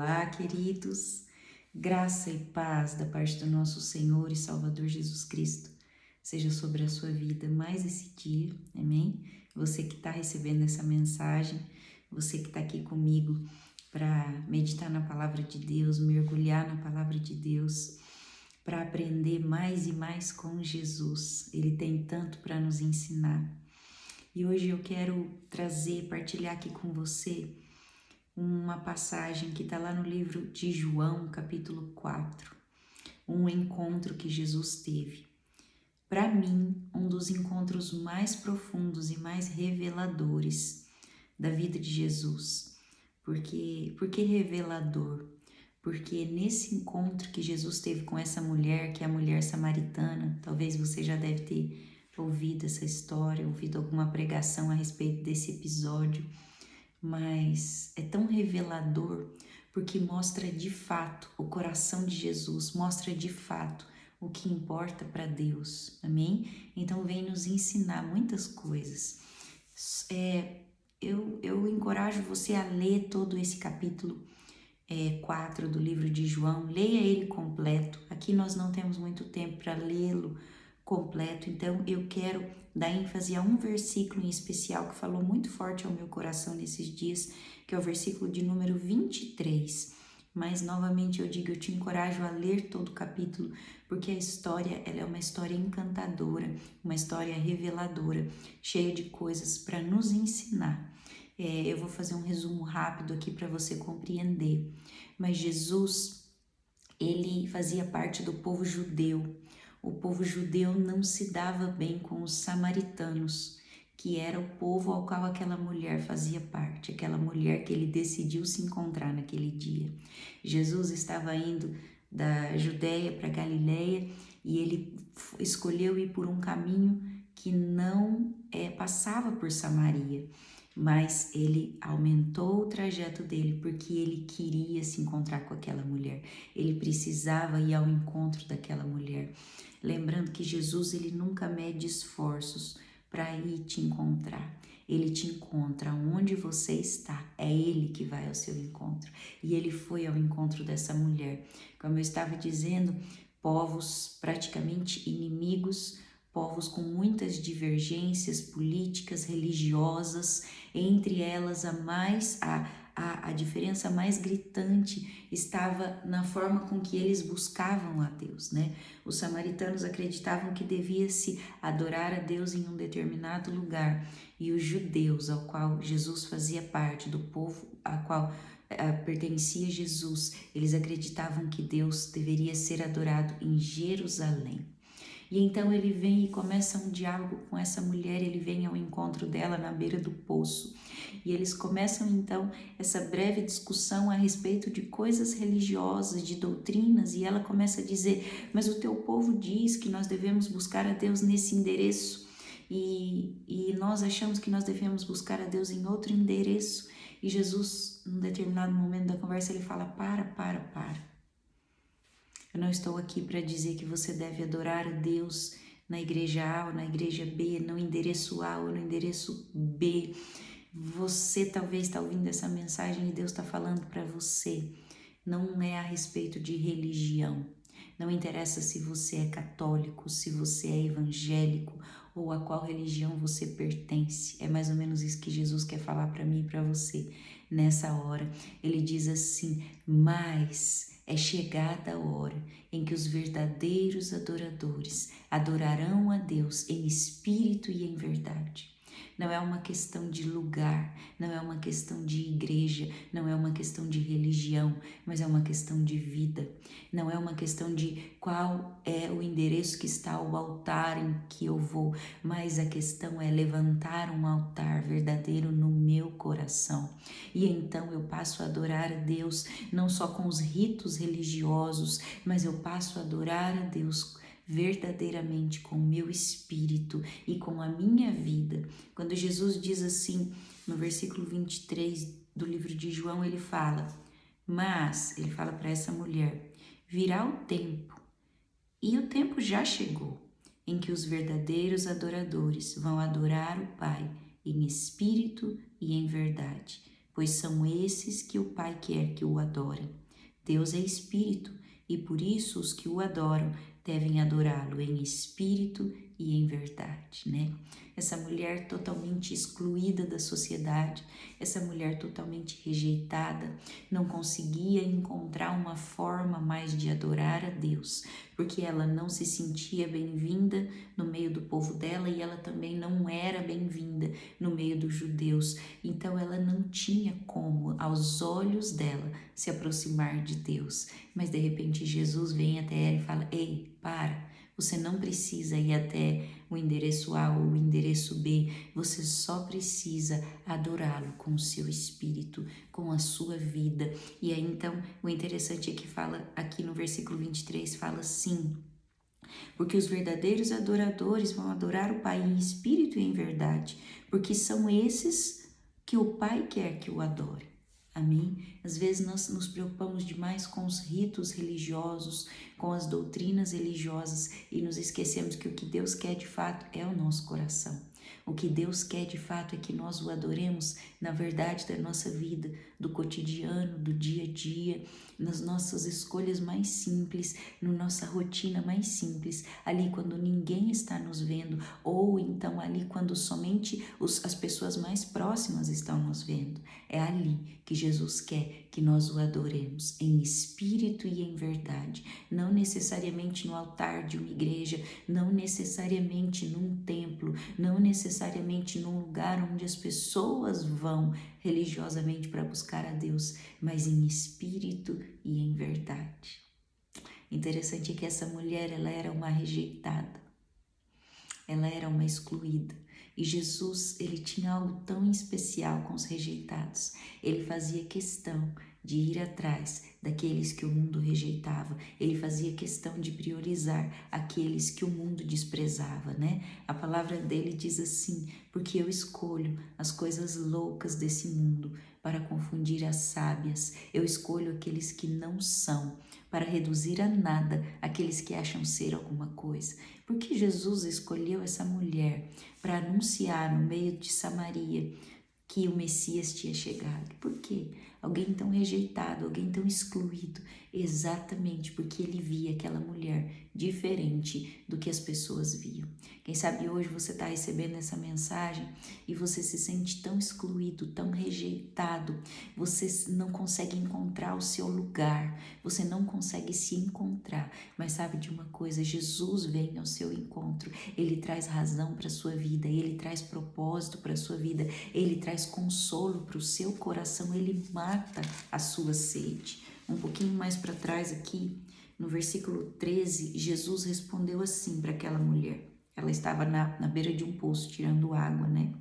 Olá, queridos, graça e paz da parte do nosso Senhor e Salvador Jesus Cristo seja sobre a sua vida mais esse dia, amém? Você que está recebendo essa mensagem, você que está aqui comigo para meditar na palavra de Deus, mergulhar na palavra de Deus, para aprender mais e mais com Jesus. Ele tem tanto para nos ensinar. E hoje eu quero partilhar aqui com você uma passagem que está lá no livro de João, capítulo 4, um encontro que Jesus teve. Para mim, um dos encontros mais profundos e mais reveladores da vida de Jesus. Por que revelador? Porque nesse encontro que Jesus teve com essa mulher, que é a mulher samaritana, talvez você já deve ter ouvido essa história, ouvido alguma pregação a respeito desse episódio, mas é tão revelador porque mostra de fato o coração de Jesus, mostra de fato o que importa para Deus, amém? Então vem nos ensinar muitas coisas. Eu encorajo você a ler todo esse capítulo 4 do livro de João, leia ele completo. Aqui nós não temos muito tempo para lê-lo completo, então eu quero dar ênfase a um versículo em especial que falou muito forte ao meu coração nesses dias, que é o versículo de número 23. Mas novamente eu digo, eu te encorajo a ler todo o capítulo, porque a história, ela é uma história encantadora, uma história reveladora, cheia de coisas para nos ensinar. Eu vou fazer um resumo rápido aqui para você compreender. Mas Jesus, ele fazia parte do povo judeu. O povo judeu não se dava bem com os samaritanos, que era o povo ao qual aquela mulher fazia parte, aquela mulher que ele decidiu se encontrar naquele dia. Jesus estava indo da Judéia para Galiléia e ele escolheu ir por um caminho que não passava por Samaria, mas ele aumentou o trajeto dele porque ele queria se encontrar com aquela mulher, ele precisava ir ao encontro daquela mulher. Lembrando que Jesus, ele nunca mede esforços para ir te encontrar. Ele te encontra onde você está, é ele que vai ao seu encontro. E ele foi ao encontro dessa mulher. Como eu estava dizendo, povos praticamente inimigos, povos com muitas divergências políticas, religiosas, entre elas a diferença mais gritante estava na forma com que eles buscavam a Deus, né? Os samaritanos acreditavam que devia-se adorar a Deus em um determinado lugar, e os judeus, ao qual Jesus fazia parte, do povo a qual pertencia Jesus, eles acreditavam que Deus deveria ser adorado em Jerusalém. E então ele vem e começa um diálogo com essa mulher, ele vem ao encontro dela na beira do poço. E eles começam então essa breve discussão a respeito de coisas religiosas, de doutrinas, e ela começa a dizer: mas o teu povo diz que nós devemos buscar a Deus nesse endereço, e nós achamos que nós devemos buscar a Deus em outro endereço. E Jesus, num determinado momento da conversa, ele fala: para. Eu não estou aqui para dizer que você deve adorar a Deus na igreja A ou na igreja B, no endereço A ou no endereço B. Você talvez está ouvindo essa mensagem e Deus está falando para você. Não é a respeito de religião. Não interessa se você é católico, se você é evangélico ou a qual religião você pertence. É mais ou menos isso que Jesus quer falar para mim e para você nessa hora. Ele diz assim: mas é chegada a hora em que os verdadeiros adoradores adorarão a Deus em espírito e em verdade. Não é uma questão de lugar, não é uma questão de igreja, não é uma questão de religião, mas é uma questão de vida. Não é uma questão de qual é o endereço que está o altar em que eu vou, mas a questão é levantar um altar verdadeiro no meu coração. E então eu passo a adorar a Deus não só com os ritos religiosos, mas eu passo a adorar a Deus verdadeiramente com o meu espírito e com a minha vida. Quando Jesus diz assim, no versículo 23 do livro de João, ele fala para essa mulher: virá o tempo, e o tempo já chegou, em que os verdadeiros adoradores vão adorar o Pai em espírito e em verdade, pois são esses que o Pai quer que o adorem. Deus é espírito, e por isso os que o adoram devem adorá-lo em espírito e em verdade, né? Essa mulher totalmente excluída da sociedade, essa mulher totalmente rejeitada, não conseguia encontrar uma forma mais de adorar a Deus, porque ela não se sentia bem-vinda no meio do povo dela e ela também não era bem-vinda no meio dos judeus. Então ela não tinha como, aos olhos dela, se aproximar de Deus. Mas de repente Jesus vem até ela e fala: ei, para, você não precisa ir até o endereço A ou o endereço B, você só precisa adorá-lo com o seu espírito, com a sua vida. E aí então o interessante é que fala aqui no versículo 23, fala assim: porque os verdadeiros adoradores vão adorar o Pai em espírito e em verdade, porque são esses que o Pai quer que o adore. Amém? Às vezes nós nos preocupamos demais com os ritos religiosos, com as doutrinas religiosas e nos esquecemos que o que Deus quer de fato é o nosso coração. O que Deus quer de fato é que nós o adoremos na verdade da nossa vida, do cotidiano, do dia a dia, nas nossas escolhas mais simples, na nossa rotina mais simples, ali quando ninguém está nos vendo, ou então ali quando somente as pessoas mais próximas estão nos vendo. É ali que Jesus quer que nós o adoremos, em espírito e em verdade, não necessariamente no altar de uma igreja, não necessariamente num templo, não necessariamente num lugar onde as pessoas vão religiosamente para buscar a Deus, mas em espírito e em verdade. Interessante é que essa mulher, ela era uma rejeitada, ela era uma excluída. E Jesus, ele tinha algo tão especial com os rejeitados. Ele fazia questão de ir atrás daqueles que o mundo rejeitava. Ele fazia questão de priorizar aqueles que o mundo desprezava, né? A palavra dele diz assim: porque eu escolho as coisas loucas desse mundo para confundir as sábias. Eu escolho aqueles que não são, para reduzir a nada aqueles que acham ser alguma coisa. Porque Jesus escolheu essa mulher para anunciar no meio de Samaria que o Messias tinha chegado. Por quê? Alguém tão rejeitado, alguém tão excluído, exatamente porque ele via aquela mulher diferente do que as pessoas viam. Quem sabe hoje você está recebendo essa mensagem e você se sente tão excluído, tão rejeitado, você não consegue encontrar o seu lugar, você não consegue se encontrar, mas sabe de uma coisa? Jesus vem ao seu encontro, ele traz razão para a sua vida, ele traz propósito para a sua vida, ele traz consolo para o seu coração, ele mata a sua sede. Um pouquinho mais para trás aqui, no versículo 13, Jesus respondeu assim para aquela mulher. Ela estava na beira de um poço tirando água, né?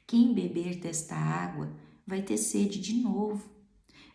Quem beber desta água vai ter sede de novo,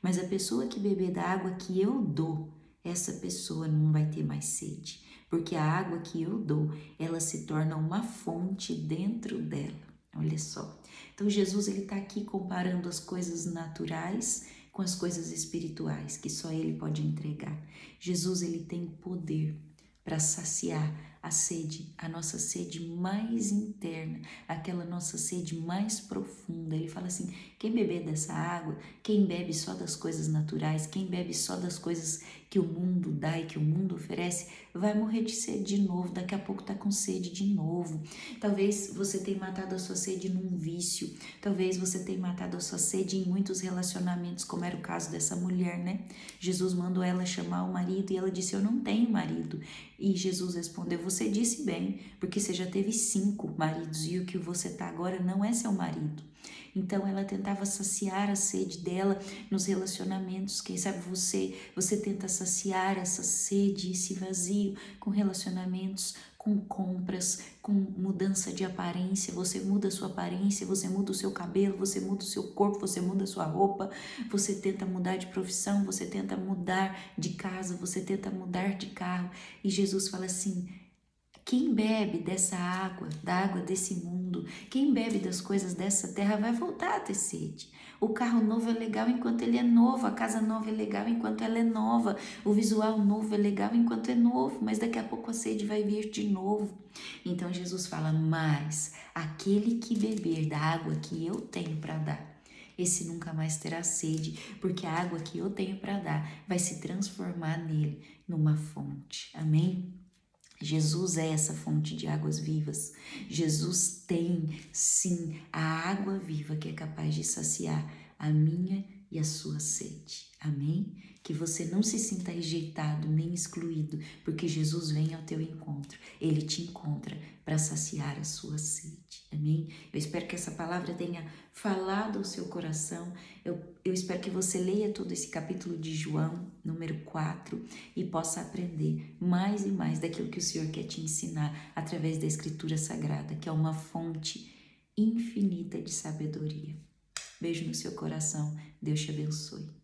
mas a pessoa que beber da água que eu dou, essa pessoa não vai ter mais sede, porque a água que eu dou, ela se torna uma fonte dentro dela. Olha só. Então Jesus, ele está aqui comparando as coisas naturais com as coisas espirituais que só ele pode entregar. Jesus, ele tem poder para saciar a sede, a nossa sede mais interna, aquela nossa sede mais profunda. Ele fala assim: quem beber dessa água, quem bebe só das coisas naturais, quem bebe só das coisas que o mundo dá e que o mundo oferece, vai morrer de sede de novo, daqui a pouco está com sede de novo. Talvez você tenha matado a sua sede num vício, talvez você tenha matado a sua sede em muitos relacionamentos, como era o caso dessa mulher, né? Jesus mandou ela chamar o marido e ela disse: eu não tenho marido. E Jesus respondeu: você disse bem, porque você já teve 5 maridos e o que você está agora não é seu marido. Então ela tentava saciar a sede dela nos relacionamentos. Quem sabe você tenta saciar essa sede, esse vazio com relacionamentos, com compras, com mudança de aparência. Você muda a sua aparência, você muda o seu cabelo, você muda o seu corpo, você muda a sua roupa, você tenta mudar de profissão, você tenta mudar de casa, você tenta mudar de carro. E Jesus fala assim: quem bebe dessa água, da água desse mundo, quem bebe das coisas dessa terra vai voltar a ter sede. O carro novo é legal enquanto ele é novo, a casa nova é legal enquanto ela é nova, o visual novo é legal enquanto é novo, mas daqui a pouco a sede vai vir de novo. Então Jesus fala: mas aquele que beber da água que eu tenho para dar, esse nunca mais terá sede, porque a água que eu tenho para dar vai se transformar nele numa fonte. Amém? Jesus é essa fonte de águas vivas. Jesus tem, sim, a água viva que é capaz de saciar a minha e a sua sede. Amém? Que você não se sinta rejeitado nem excluído, porque Jesus vem ao teu encontro. Ele te encontra para saciar a sua sede. Amém? Eu espero que essa palavra tenha falado ao seu coração. Eu espero que você leia todo esse capítulo de João, número 4, e possa aprender mais e mais daquilo que o Senhor quer te ensinar através da Escritura Sagrada, que é uma fonte infinita de sabedoria. Beijo no seu coração. Deus te abençoe.